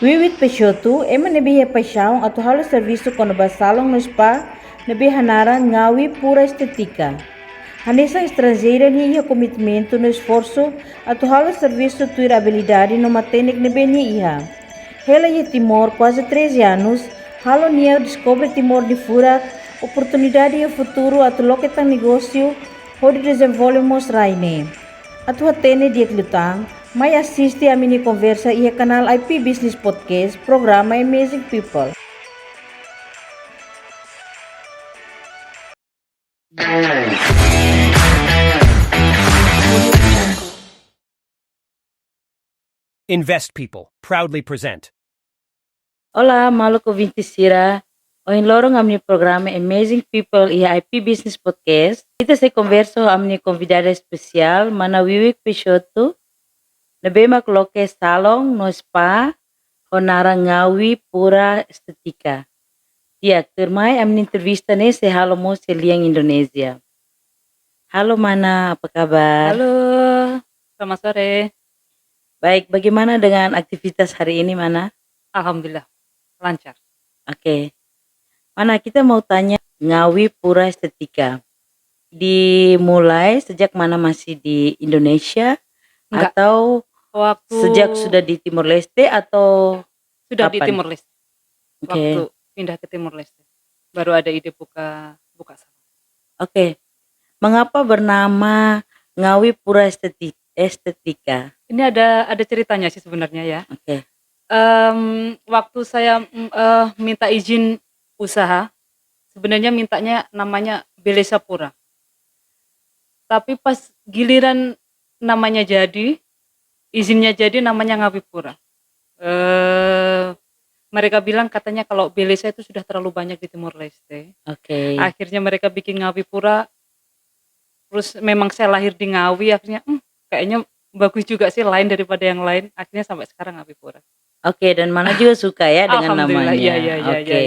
Wiwit Peixoto, ema nebihe paixão atual serviço quando basalão no spa, nebihe hanaran ngawi pura estética. Hanessa estrangeira niya commitmento no esforço atual serviço tuir habilidade numa técnica nebeni iha. Ela ia Timor quase 13 anos, halo niya descobre Timor de fura, oportunidade e futuro atu loketang negócio, onde desenvolvemos raine. Atu hatene dia klutang, may assiste a mini conversa e canal IP Business Podcast, programa Amazing People. Invest People proudly present. Olá, maluco ouvinte Sira. Hoje lorong amni programa Amazing People e IP Business Podcast. Kita se converso amni convidada especial, Mana Wiwik Peixoto. Nabema coloque salong no spa, honara ngawi pura estetika. Dia, termai amni entrevista ne se halo mo se liang Indonesia. Halo Mana, apa kabar? Halo, selamat sore. Baik, bagaimana dengan aktivitas hari ini Mana? Alhamdulillah, lancar. Oke. Mana kita mau tanya Ngawi Pura Estetika. Dimulai sejak mana masih di Indonesia? Enggak, Atau waktu sejak sudah di Timor Leste atau sudah di kapan? Timor Leste. Oke. Waktu pindah ke Timor Leste. Baru ada ide buka salon. Oke. Mengapa bernama Ngawi Pura Estetika? Ini ada ceritanya sih sebenarnya ya. Oke. Waktu saya minta izin usaha, sebenarnya mintanya namanya Belesa Pura. Tapi pas giliran namanya jadi, izinnya jadi namanya Ngawi Pura. Mereka bilang katanya kalau Belesa itu sudah terlalu banyak di Timor Leste. Oke. Akhirnya mereka bikin Ngawi Pura. Terus memang saya lahir di Ngawi, akhirnya kayaknya bagus juga sih lain daripada yang lain. Akhirnya sampai sekarang Ngawi Pura. Oke, dan Mana juga suka ya dengan Alhamdulillah, namanya. iya. Oke.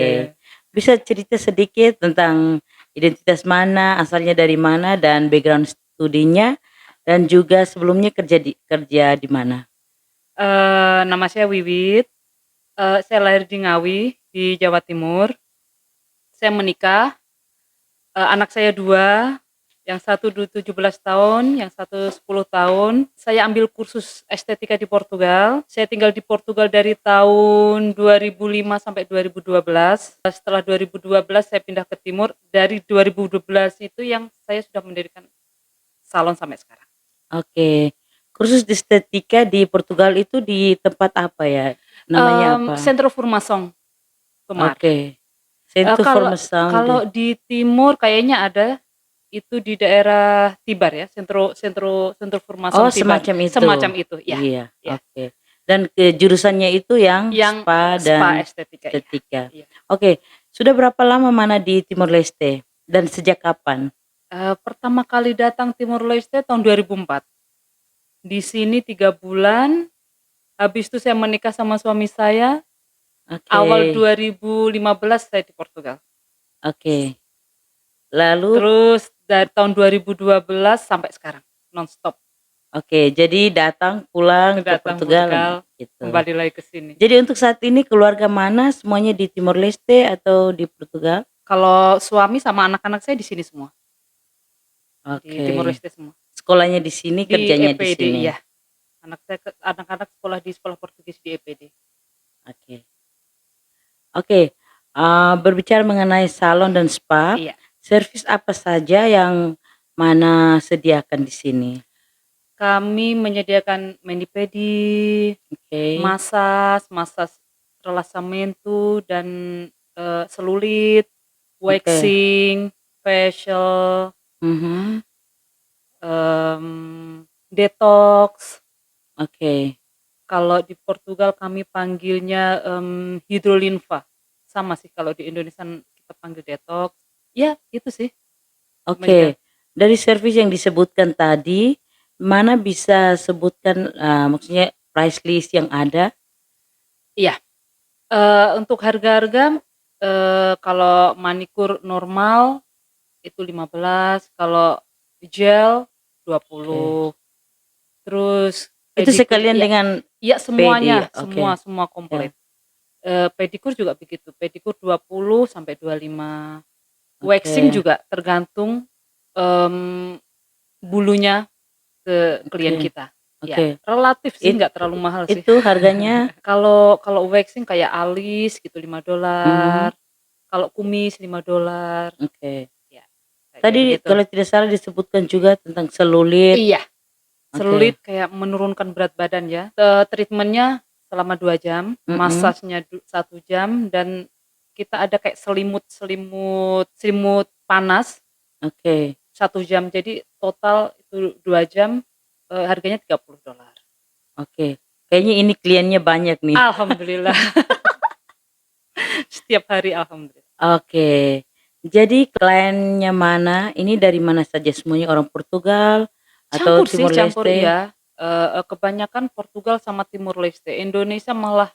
Bisa cerita sedikit tentang identitas Mana, asalnya dari mana dan background studinya, dan juga sebelumnya kerja di mana? Nama saya Wiwit. Saya lahir di Ngawi di Jawa Timur. Saya menikah. Anak saya 2, yang satu 17 tahun, yang satu 10 tahun. Saya ambil kursus estetika di Portugal. Saya tinggal di Portugal dari tahun 2005 sampai 2012. Setelah 2012 saya pindah ke Timur. Dari 2012 itu yang saya sudah mendirikan salon sampai sekarang. Oke. Kursus di estetika di Portugal itu di tempat apa ya? Namanya apa? Centro Formação Tomar. Oke. Centro Formação Kalau di Timur kayaknya ada itu di daerah Tibar ya, Centro Formação Oh, Tibar. semacam itu. Semacam itu, ya. Iya, Ya. oke. Dan jurusannya itu yang spa dan spa estetika. Ya. estetika. Iya. Oke, sudah berapa lama Mana di Timor Leste dan sejak kapan? Pertama kali datang Timor Leste tahun 2004. Di sini 3 bulan. Habis itu saya menikah sama suami saya. Oke. Awal 2015 saya di Portugal. Oke. Lalu Terus dari tahun 2012 sampai sekarang nonstop. Oke, jadi datang pulang ke Portugal gitu. Kembali lagi ke sini. Jadi untuk saat ini keluarga Mana semuanya di Timor Leste atau di Portugal? Kalau suami sama anak-anak saya di sini semua. Di Oke. Timor Leste semua. Sekolahnya di sini, Di kerjanya di EPD, sini. ya. Anak-anak sekolah di sekolah Portugis di EPD. Oke. Oke. Berbicara mengenai salon dan spa, Iya. servis apa saja yang Mana sediakan di sini? Kami menyediakan mani-pedi, Oke. masas relasamento dan selulit, waxing, facial, Mhm. detox. Oke. Kalau di Portugal kami panggilnya hidrolinfa. Sama sih kalau di Indonesia kita panggil detox. Ya, itu sih. Oke. Dari servis yang disebutkan tadi, Mana bisa sebutkan maksudnya price list yang ada? Iya. Untuk harga-harga kalau manikur normal itu 15, kalau gel 20. Terus Itu sekalian pedicure, dengan iya semuanya, PD, oke. semua komplit. Pedikur juga begitu, pedikur 20 sampai 25. Waxing Oke, juga tergantung, bulunya ke klien oke, kita. Ya, oke. relatif sih, It nggak terlalu mahal sih. itu harganya Kalau kalau waxing kayak alis gitu mhm, $5, kalau kumis $5, oke. ya kayak Tadi begitu. kalau tidak salah disebutkan juga tentang selulit. Iya, Oke, selulit kayak menurunkan berat badan ya, treatment selama 2 jam, mhm, masasnya 1 jam, dan kita ada kayak selimut panas oke, 1 jam. Jadi total itu 2 jam, harganya $30. oke. Kayaknya ini kliennya banyak nih. Alhamdulillah, setiap hari alhamdulillah. Oke. Jadi kliennya mana? Ini dari mana saja? Semuanya orang Portugal atau Campur sih, Timor campur Leste? iya, kebanyakan Portugal sama Timur Leste. Indonesia malah,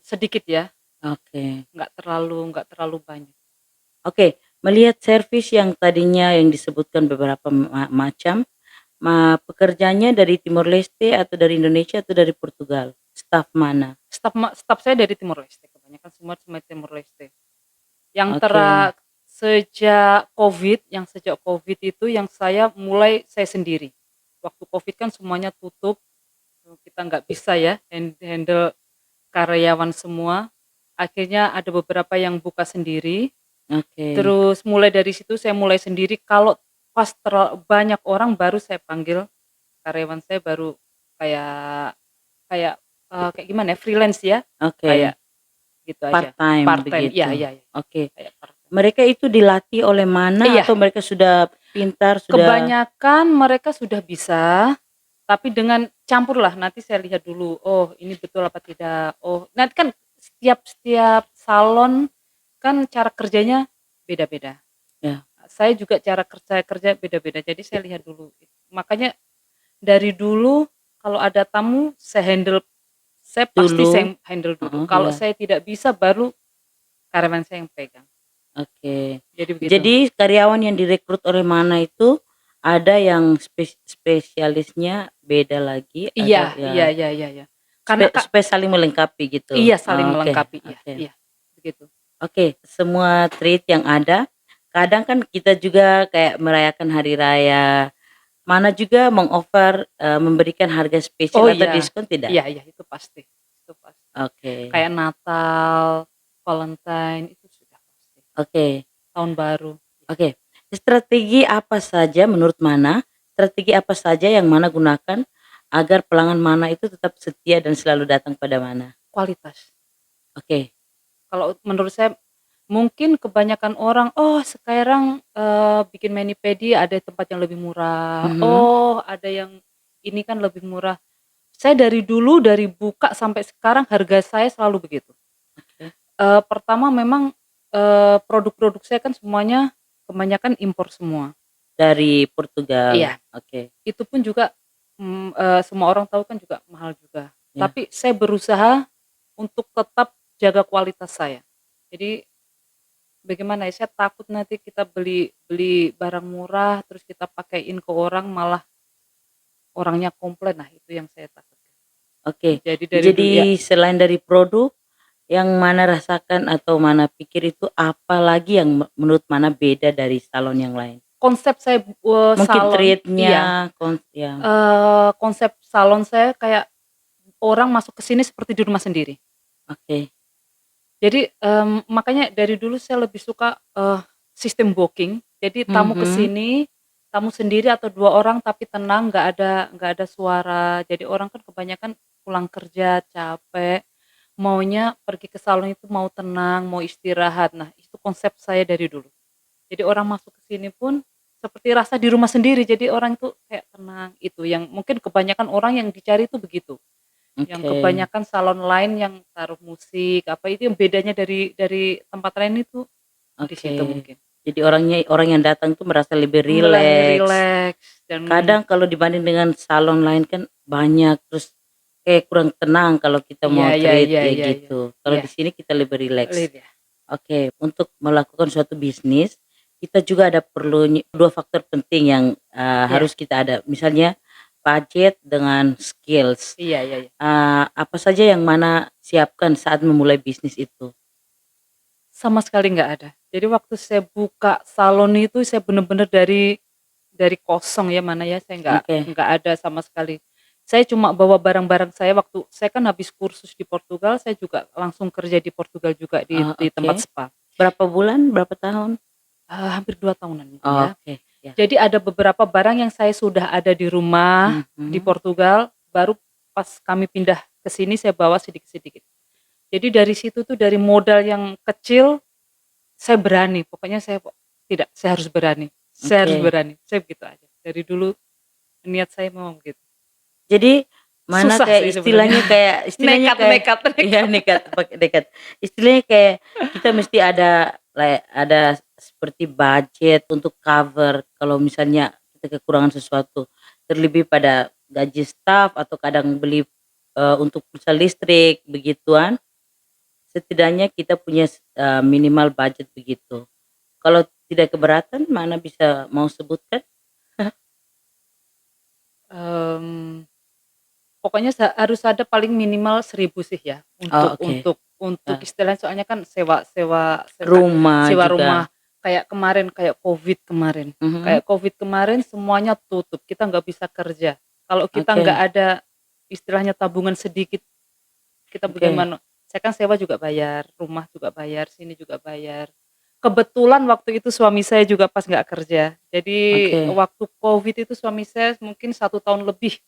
sedikit ya, Oke. nggak terlalu banyak. Oke, melihat servis yang tadinya yang disebutkan beberapa macam, pekerjanya dari Timor Leste atau dari Indonesia atau dari Portugal? Staf mana? Staf saya dari Timur Leste, kebanyakan semua Timur Leste. Yang Oke, sejak Covid itu yang saya sendiri. Waktu Covid kan semuanya tutup, kita nggak bisa ya handle karyawan semua. Akhirnya ada beberapa yang buka sendiri, oke, terus mulai dari situ saya mulai sendiri, kalau pas banyak orang baru saya panggil karyawan saya, baru kayak kayak, kayak gimana ya, freelance ya, oke. kayak gitu aja, Part-time part-time, iya begitu. iya iya, Oke. kayak part-time. Mereka itu dilatih oleh mana Iya, atau mereka sudah pintar, sudah kebanyakan mereka sudah bisa, tapi dengan campurlah, nanti saya lihat dulu, oh ini betul apa tidak, oh nanti kan setiap setiap salon kan cara kerjanya beda-beda. ya, Saya juga cara kerja kerja beda-beda, jadi saya lihat dulu. Makanya dari dulu kalau ada tamu saya pasti dulu saya handle dulu. heeh, Kalau ya, saya tidak bisa baru karyawan saya yang pegang. oke. Jadi begitu. Jadi karyawan yang direkrut oleh mana itu, ada yang spesialisnya beda lagi, Iya ada iya ya iya iya iya. Karena Kak, supaya saling melengkapi gitu? iya saling Oh, oke, melengkapi, iya oke. iya, begitu. Oke, semua treat yang ada, kadang kan kita juga kayak merayakan hari raya, mana juga memberikan harga Oh spesial atau iya, diskon tidak? iya iya, itu pasti. Oke, Kayak Natal, Valentine, itu sudah pasti. oke, Tahun baru. oke. Strategi apa saja menurut Mana, strategi apa saja yang Mana gunakan agar pelanggan Mana itu tetap setia dan selalu datang pada Mana? Kualitas. Oke, Kalau menurut saya, mungkin kebanyakan orang, "Oh sekarang, bikin mani-pedi ada tempat yang lebih murah, mhm, oh ada yang ini kan lebih murah." Saya dari dulu, dari buka sampai sekarang harga saya selalu begitu. oke. Pertama memang, produk-produk saya kan semuanya kebanyakan impor semua. Dari Portugal, Iya, oke, itu pun juga, semua orang tahu kan juga mahal juga. ya, Tapi saya berusaha untuk tetap jaga kualitas saya. Jadi bagaimana ya, saya takut nanti kita beli beli barang murah, terus kita pakaiin ke orang, malah orangnya komplain. Nah itu yang saya takutkan. oke. Jadi dari dulu ya, Jadi selain dari produk, yang Mana rasakan atau Mana pikir itu apa lagi yang menurut Mana beda dari salon yang lain? konsep saya, Mungkin salon treat-nya, iya, ya, konsep salon saya kayak orang masuk ke sini seperti di rumah sendiri. oke, Jadi, makanya dari dulu saya lebih suka, sistem booking. Jadi tamu ke mhm, sini, tamu sendiri atau 2 orang tapi tenang, nggak ada suara. Jadi orang kan kebanyakan pulang kerja capek, maunya pergi ke salon itu mau tenang, mau istirahat. Nah, itu konsep saya dari dulu. Jadi orang masuk ke sini pun seperti rasa di rumah sendiri, jadi orang itu kayak tenang, itu yang mungkin kebanyakan orang yang dicari itu begitu. Yang oke, kebanyakan salon lain yang taruh musik, apa itu yang bedanya dari tempat lain itu di oke. situ mungkin. Jadi orang yang datang tuh merasa lebih Mulai rileks. rileks dan Kadang kalau dibanding dengan salon lain kan banyak, terus kayak kurang tenang kalau kita iya mau iya treat iya ya iya iya. gitu. Kalau Iya, di sini kita lebih rileks. ya. Oke, untuk melakukan suatu bisnis, kita juga ada perlu 2 faktor penting yang, Iya, harus kita ada. Misalnya budget dengan skills. iya iya iya. Apa saja yang Mana siapkan saat memulai bisnis itu? Sama sekali nggak ada. Jadi waktu saya buka salon itu saya bener-bener dari kosong ya, mana ya, saya Oke, nggak ada sama sekali. Saya cuma bawa barang-barang saya waktu saya kan habis kursus di Portugal, saya juga langsung kerja di Portugal juga oh, di oke. tempat spa. Berapa bulan, berapa tahun? Hampir 2 tahunan mungkin Oh, ya. oke, ya. Jadi ada beberapa barang yang saya sudah ada di rumah di Mhm, Portugal, baru pas kami pindah ke sini saya bawa sedikit-sedikit. Jadi dari situ tuh dari modal yang kecil, saya berani, pokoknya tidak, saya harus oke. berani, saya begitu aja. Dari dulu niat saya memang begitu. Jadi, mana Susah kayak sih sebenarnya. Nekat istilahnya kayak nekat iya nekat. nekat, pakai nekat. Istilahnya kayak kita mesti ada seperti budget untuk cover kalau misalnya kita kekurangan sesuatu, terlebih pada gaji staf atau kadang beli, untuk pulsa listrik begituan, setidaknya kita punya minimal budget begitu. Kalau tidak keberatan, mana bisa mau sebutkan? Mmm, Pokoknya harus ada paling minimal 1.000 sih ya, Oh, untuk oke. Eee, istilahnya soalnya kan sewa sewa sewa rumah sewa juga. rumah, Mhm, kayak Covid kemarin semuanya tutup, kita nggak bisa kerja. Kalau kita nggak oke, ada istilahnya tabungan sedikit, kita oke. bagaimana? Saya kan sewa juga bayar, rumah juga bayar, sini juga bayar. Kebetulan waktu itu suami saya juga pas nggak kerja. Jadi Oke, waktu Covid itu suami saya mungkin 1 tahun lebih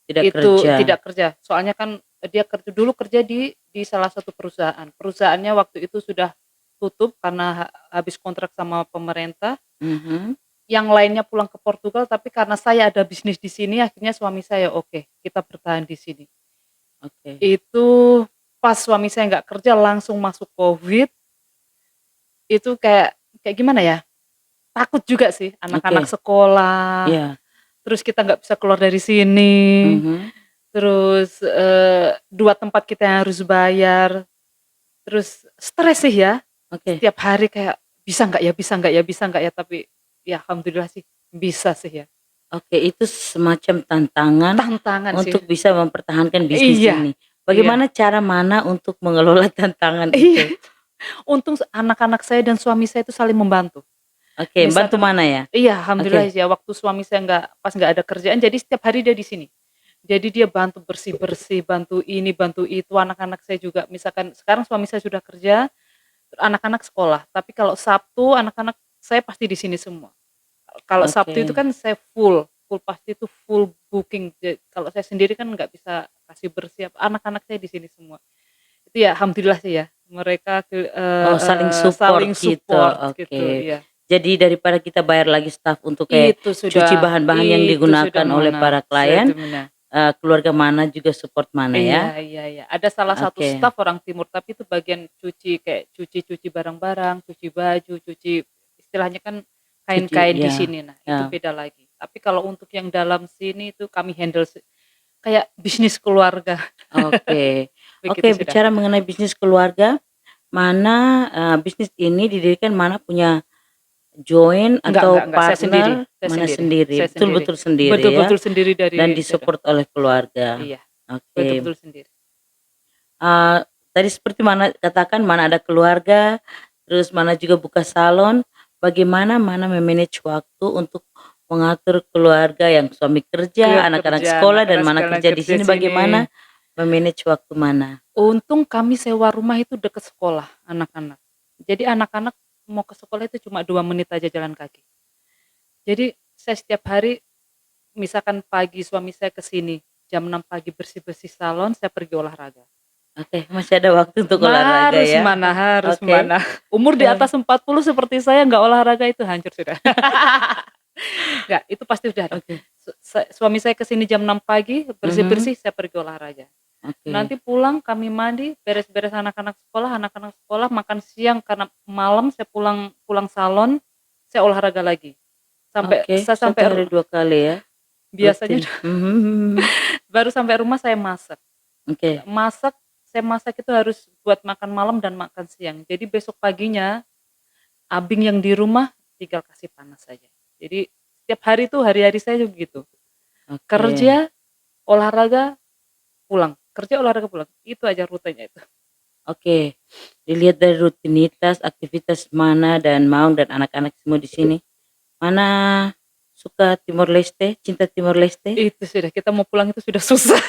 tidak itu kerja. tidak kerja. Soalnya kan dia dulu kerja di salah satu perusahaan. Perusahaannya waktu itu sudah tutup karena habis kontrak sama pemerintah. Mhm, Yang lainnya pulang ke Portugal, tapi karena saya ada bisnis di sini, akhirnya suami saya, "Oke, kita bertahan di sini." oke, Itu pas suami saya nggak kerja langsung masuk Covid, itu kayak kayak gimana ya, takut juga sih, anak-anak oke, sekolah, iya, terus kita nggak bisa keluar dari sini, mhm, terus, 2 tempat kita yang harus bayar, terus stres sih ya, oke, setiap hari kayak, "Bisa nggak ya bisa nggak ya bisa nggak ya?" Tapi ya alhamdulillah sih bisa sih ya. oke, itu semacam tantangan Tantangan sih. untuk bisa mempertahankan bisnis Iya ini. iya Bagaimana cara mana untuk mengelola tantangan iya, itu? untung anak-anak saya dan suami saya itu saling membantu. Oke, bantu Misalkan mana ya? iya, alhamdulillah Oke, ya waktu suami saya pas nggak ada kerjaan, jadi setiap hari dia di sini. Jadi dia bantu bersih-bersih, bantu ini, bantu itu, anak-anak saya juga misalkan sekarang suami saya sudah kerja, anak-anak sekolah, tapi kalau Sabtu anak-anak saya pasti di sini semua. Kalau Sabtu itu oke, kan saya full, full pasti itu full booking, kalau saya sendiri kan nggak bisa kasih bersih anak-anak saya di sini semua. Itu ya alhamdulillah sih ya, mereka oh saling support saling gitu, support gitu, oke. iya. Jadi daripada kita bayar lagi staf untuk kayak cuci bahan-bahan yang Itu sudah digunakan oleh mana, para klien, keluarga mana juga support mana iya ya? iya iya, ada salah satu Oke, staf orang timur, tapi itu bagian cuci, kayak cuci-cuci barang-barang, cuci baju, istilahnya kan cuci kain-kain di ya, sini, nah itu ya, beda lagi. Tapi kalau untuk yang dalam sini itu kami handle kayak bisnis keluarga, oke. Oke, begitu sudah. bicara mengenai bisnis keluarga, mana, bisnis ini didirikan mana punya join atau Enggak, partner, mana sendiri? saya sendiri. Betul-betul sendiri ya, Betul-betul sendiri dan dari sudah, disupport oleh keluarga. iya, Oke, betul-betul sendiri. eee, tadi seperti mana katakan mana ada keluarga, terus mana juga buka salon, bagaimana mana me-manage waktu untuk mengatur keluarga yang suami kerja, anak-anak Kerja, sekolah, dan anak-anak mana sekalian kerja di kerja sini sini. bagaimana me-manage waktu mana? Untung kami sewa rumah itu dekat sekolah anak-anak. Jadi anak-anak mau ke sekolah itu cuma 2 menit aja jalan kaki. Jadi saya setiap hari misalkan pagi suami saya ke sini, jam 6 pagi bersih-bersih salon, saya pergi olahraga. Oke, masih ada waktu untuk olahraga ya? Harus Oke. mana. Umur di atas 40 seperti saya nggak olahraga itu hancur sudah. Nggak, itu pasti udah ada. Oke, Suami saya ke sini jam 6 pagi, mhm, bersih-bersih, saya pergi olahraga. oke, Nanti pulang kami mandi, beres-beres anak-anak sekolah, makan siang karena malam saya pulang pulang salon, saya olahraga lagi. oke, Saya satu sampai hari 2 kali ya, biasanya rutin, mhm, baru sampai rumah saya masak. oke, Masak saya masak itu harus buat makan malam dan makan siang. Jadi besok paginya, abing yang di rumah tinggal kasih panas saja. Jadi setiap hari itu hari-hari saya begitu, oke, kerja, olahraga, pulang. kerja, olahraga, pulang. Itu aja rutenya itu. Oke, dilihat dari rutinitas, aktivitas Mana dan Maung dan anak-anak semua di sini, Mana suka Timor Leste, cinta Timor Leste? Itu sudah, kita mau pulang itu sudah susah.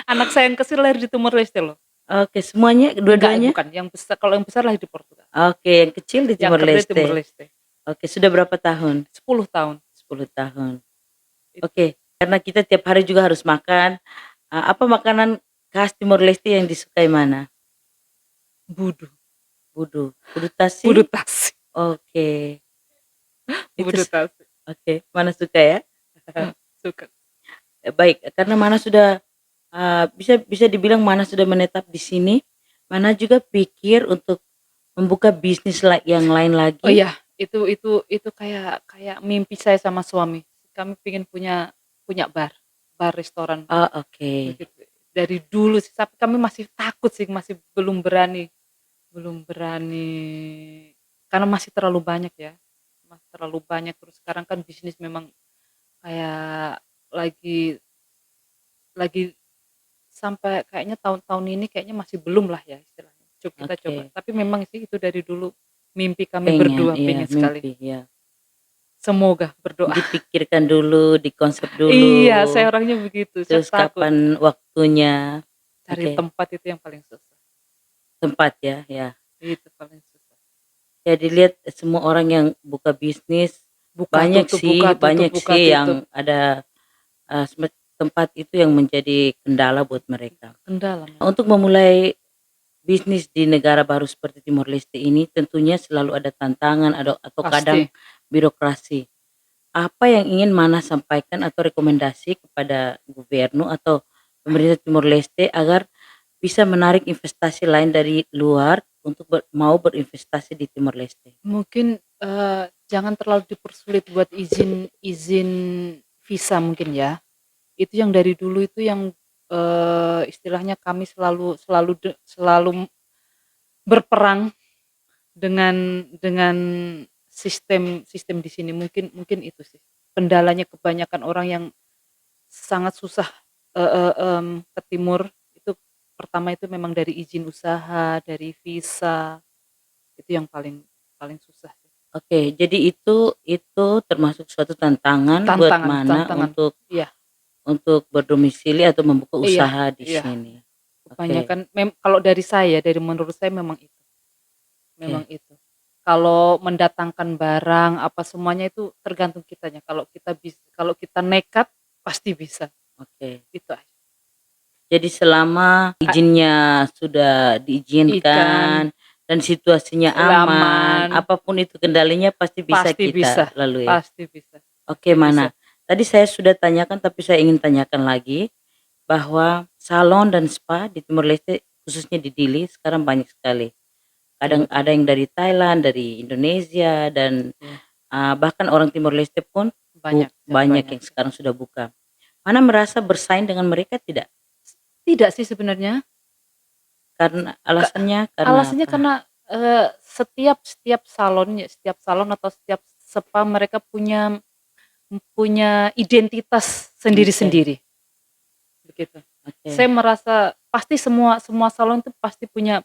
Anak saya yang kecil lahir di Timor Leste loh. Oke, semuanya, Enggak, dua-duanya? bukan. Yang besar, kalau yang besar lahir di Portugal. Oke, yang kecil di Yang Timor gede Timor Leste. Leste. Oke, sudah berapa tahun? 10 tahun. 10 tahun. Itu. Oke, karena kita tiap hari juga harus makan. Apa makanan khas Timor Leste yang disukai Mana? Budu. Budu. Budu tasi? Budu tasi. Oke. Itu Budu tasi. Oke, Mana suka ya? Suka. Baik, karena Mana sudah bisa bisa dibilang Mana sudah menetap di sini. Mana juga pikir untuk membuka bisnis yang lain lagi. Oh iya, itu kayak mimpi saya sama suami. Kami pengen punya bar restoran. Oh, oke. Begitu. Dari dulu sih, tapi kami masih takut sih, masih belum berani karena masih terlalu banyak ya, masih terlalu banyak. Terus sekarang kan bisnis memang kayak lagi sampai kayaknya tahun-tahun ini kayaknya masih belum lah ya istilahnya. Kita Oke. coba. Tapi memang sih itu dari dulu mimpi kami Pengen, berdua, iya, pengen sekali. mimpi, ya. Semoga, berdoa. Dipikirkan dulu, dikonsep dulu. Iya, saya orangnya begitu. Terus Saya takut kapan waktunya? cari Oke. tempat itu yang paling susah. Tempat ya, ya. Itu paling susah. Ya dilihat semua orang yang buka bisnis Buka banyak tutup, sih, buka tutup, banyak buka sih tutup. yang ada tempat itu yang menjadi kendala buat mereka. Kendala. Untuk memulai bisnis di negara baru seperti Timor Leste ini tentunya selalu ada tantangan atau kadang Pasti. birokrasi. Apa yang ingin Mana sampaikan atau rekomendasi kepada gubernur atau pemerintah Timor Leste agar bisa menarik investasi lain dari luar untuk mau berinvestasi di Timor Leste? Mungkin jangan terlalu dipersulit buat izin visa mungkin ya. Itu yang dari dulu itu yang istilahnya kami selalu berperang dengan sistem di sini. Mungkin itu sih. Kendalanya kebanyakan orang yang sangat susah ke timur itu, pertama itu memang dari izin usaha, dari visa. Itu yang paling susah sih. Oke, jadi itu termasuk suatu tantangan buat Mana untuk Iya. untuk berdomisili atau membuka Iya, usaha di iya. sini. Kebanyakan kalau dari menurut saya memang itu. Memang itu. Kalau mendatangkan barang apa semuanya itu tergantung kitanya. Kalau kita nekat pasti bisa. Oke. Itu aja. Jadi selama izinnya sudah diizinkan dan situasinya aman, apapun itu kendalinya pasti bisa Pasti kita bisa. lalui ya. Pasti bisa. Oke, Pasti Mana. bisa. Tadi saya sudah tanyakan tapi saya ingin tanyakan lagi bahwa salon dan spa di Timor Leste khususnya di Dili sekarang banyak sekali. Kadang Betul. ada yang dari Thailand, dari Indonesia dan bahkan orang Timor Leste pun Banyak yang sekarang sudah buka. Mana merasa bersaing dengan mereka tidak? Tidak sih sebenarnya. Karena alasannya Alasannya apa? karena setiap salon atau setiap spa mereka punya identitas sendiri-sendiri. Begitu. Oke. Saya merasa pasti semua salon itu pasti punya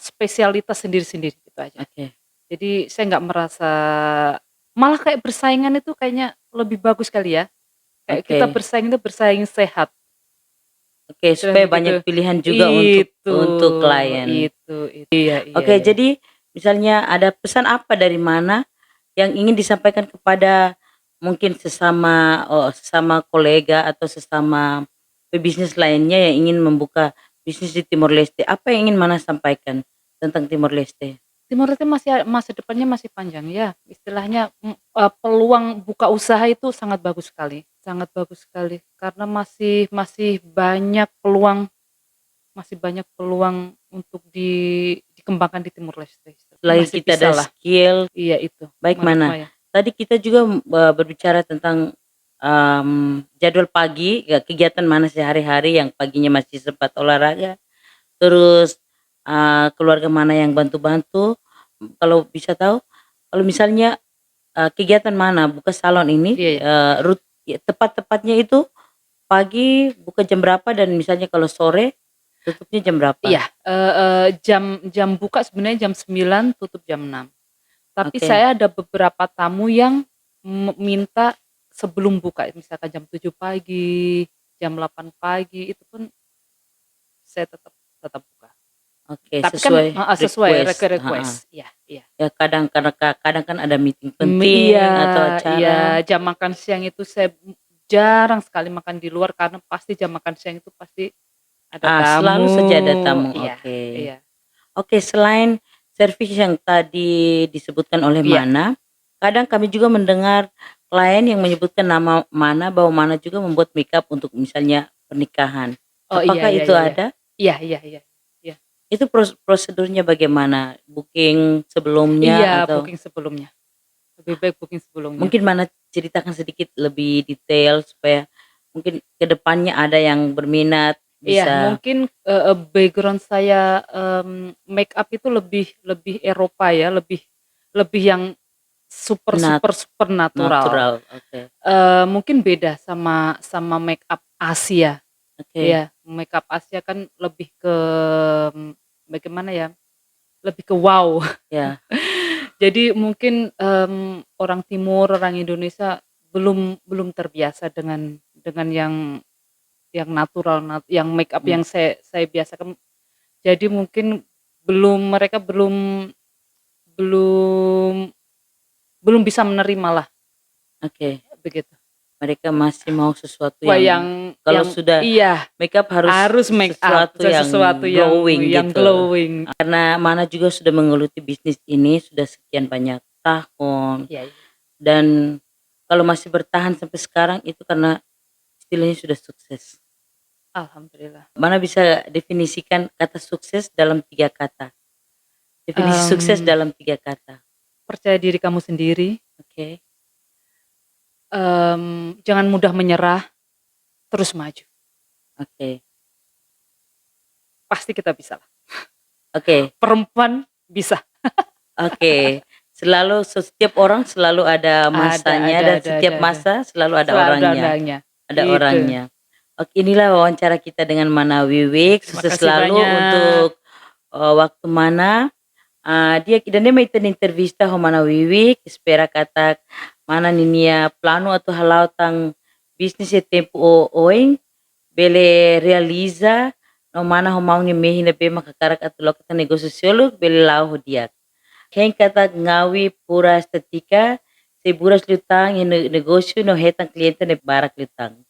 spesialitas sendiri-sendiri, gitu aja. Oke. Jadi saya nggak merasa, malah kayak bersaingan itu kayaknya lebih bagus kali ya. Kayak kita bersaing sehat. Oke, supaya Begitu. banyak pilihan juga untuk klien. Itu. Iya. Oke, jadi misalnya ada pesan apa dari Mana yang ingin disampaikan kepada mungkin sesama kolega atau sesama pebisnis lainnya yang ingin membuka bisnis di Timor Leste? Apa yang ingin Mana sampaikan tentang Timor Leste? Timor Leste masa depannya masih panjang ya. Istilahnya peluang buka usaha itu sangat bagus sekali karena masih banyak peluang untuk dikembangkan di Timor Leste. Selain Masih kita bisa ada lah. skill, Iya itu. baik Mana. Tadi kita juga berbicara tentang jadwal pagi, kegiatan Mana sehari-hari yang paginya masih sempat olahraga, terus keluarga Mana yang bantu-bantu. Kalau bisa tahu, kalau misalnya kegiatan Mana buka salon ini, Iya. tepat-tepatnya itu pagi buka jam berapa dan misalnya kalau sore tutupnya jam berapa? Iya, jam jam buka sebenarnya jam 9, tutup jam 6. Tapi Oke. saya ada beberapa tamu yang minta sebelum buka, misalkan jam 7 pagi, jam 8 pagi, itu pun saya tetap tetap buka. Oke, Tapi kan sesuai sesuai request. request. Iya, iya. Ya kadang karena kadang kan ada meeting Iya, penting atau iya, acara. jam makan siang itu saya jarang sekali makan di luar karena pasti jam makan siang itu pasti ada Selalu tamu. saja ada tamu. Iya, Oke. iya, Oke, selain servis yang tadi disebutkan oleh iya. Mana, kadang kami juga mendengar klien yang menyebutkan nama Mana bahwa Mana juga membuat makeup untuk misalnya pernikahan. Oh, iya, Apakah iya, itu iya, iya. ada? Iya, iya, iya. Iya. Itu prosedurnya bagaimana? Booking sebelumnya Iya, atau booking sebelumnya. Lebih baik booking sebelumnya. mungkin Mana ceritakan sedikit lebih detail supaya mungkin ke depannya ada yang berminat Iya, bisa mungkin, background saya, make up itu lebih lebih Eropa ya, lebih lebih yang super nat super super natural. natural. Oke. Mungkin beda sama sama make up Asia. Oke. Iya, make up Asia kan lebih ke, bagaimana ya, lebih ke wow. Ya. Jadi mungkin, orang timur, orang Indonesia belum belum terbiasa dengan yang natural yang make up Hmm. yang saya biasakan. Jadi mungkin mereka belum belum belum bisa menerima lah, Oke. begitu. Mereka masih mau sesuatu Wah, yang kalau yang sudah iya, makeup harus harus make up, sesuatu yang sesuatu glowing yang gitu. glowing. Karena Mana juga sudah menggeluti bisnis ini sudah sekian banyak tahun Iya, iya. dan kalau masih bertahan sampai sekarang itu karena istilahnya sudah sukses. Alhamdulillah. Mana bisa definisikan kata sukses dalam 3 kata? Definisi sukses Mmm, dalam 3 kata. percaya diri kamu sendiri, Oke. jangan mudah menyerah, terus maju. Oke. Pasti kita bisa lah. Oke. Perempuan bisa. Oke. Setiap orang selalu ada masanya dan setiap Ada. masa selalu ada Selalu ada orangnya. ondangnya. Ada Gitu. orangnya. Oke, inilah wawancara kita dengan Mana Wiwik. Terima Sukses kasih selalu banyak. untuk waktu Mana. Dia may entrevista ho Mana Wiwik. Espera kata Mana ninia plano atau halau tang bisnis e tempo oing bele realiza no Mana ho mau ngemehi na be makakarak at lokata negosyo siolog bele lao ho diak. Hen kata ngawi pura estetika seburas lutang yang negosyo no hetang kliente ne barak lutang.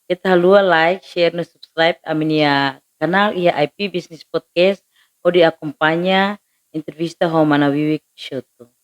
Kita halua like, share, no subscribe amin ya kanal ia IP Business Podcast o di acompanha entrevista ho Mana Wiwik Shoto.